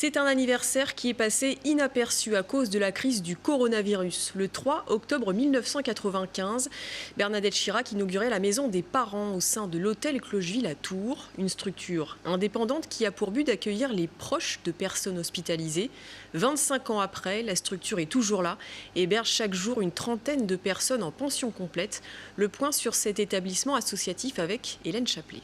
C'est un anniversaire qui est passé inaperçu à cause de la crise du coronavirus. Le 3 octobre 1995, Bernadette Chirac inaugurait la maison des parents au sein de l'hôtel Clocheville à Tours, une structure indépendante qui a pour but d'accueillir les proches de personnes hospitalisées. 25 ans après, la structure est toujours là et héberge chaque jour une trentaine de personnes en pension complète. Le point sur cet établissement associatif avec Hélène Chaplet.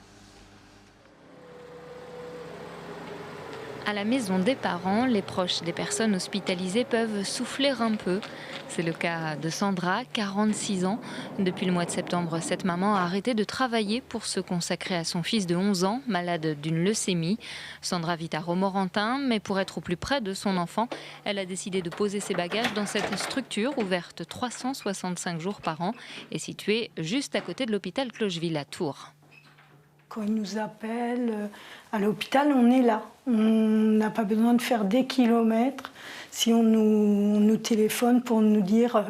À la maison des parents, les proches des personnes hospitalisées peuvent souffler un peu. C'est le cas de Sandra, 46 ans. Depuis le mois de septembre, cette maman a arrêté de travailler pour se consacrer à son fils de 11 ans, malade d'une leucémie. Sandra vit à Romorantin, mais pour être au plus près de son enfant, elle a décidé de poser ses bagages dans cette structure ouverte 365 jours par an et située juste à côté de l'hôpital Clocheville à Tours. Quand ils nous appellent à l'hôpital, on est là. On n'a pas besoin de faire des kilomètres. Si on nous téléphone pour nous dire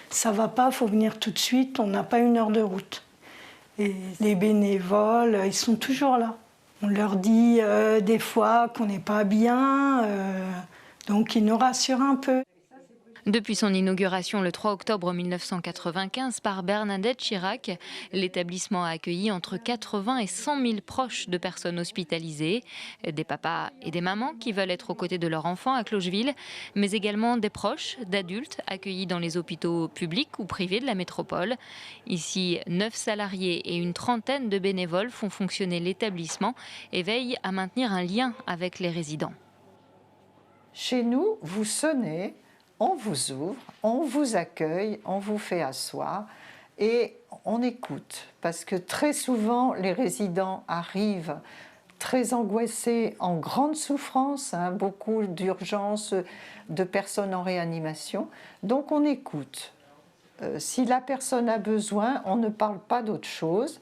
ça va pas, il faut venir tout de suite, on n'a pas 1 heure de route. Et les bénévoles, ils sont toujours là. On leur dit des fois qu'on n'est pas bien, donc ils nous rassurent un peu. Depuis son inauguration le 3 octobre 1995 par Bernadette Chirac, l'établissement a accueilli entre 80 et 100 000 proches de personnes hospitalisées, des papas et des mamans qui veulent être aux côtés de leurs enfants à Clocheville, mais également des proches d'adultes accueillis dans les hôpitaux publics ou privés de la métropole. Ici, 9 salariés et une trentaine de bénévoles font fonctionner l'établissement et veillent à maintenir un lien avec les résidents. Chez nous, vous sonnez, on vous ouvre, on vous accueille, on vous fait asseoir et on écoute. Parce que très souvent, les résidents arrivent très angoissés, en grande souffrance, beaucoup d'urgences, de personnes en réanimation. Donc on écoute. Si la personne a besoin, on ne parle pas d'autre chose.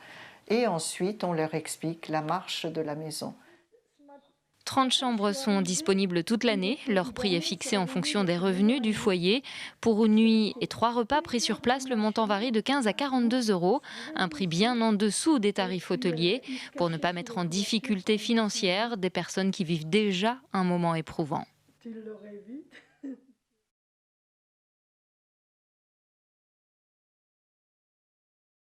Et ensuite, on leur explique la marche de la maison. 30 chambres sont disponibles toute l'année. Leur prix est fixé en fonction des revenus du foyer. Pour une nuit et 3 repas pris sur place, le montant varie de 15 à 42 €. Un prix bien en dessous des tarifs hôteliers pour ne pas mettre en difficulté financière des personnes qui vivent déjà un moment éprouvant. Tu l'aurais vite.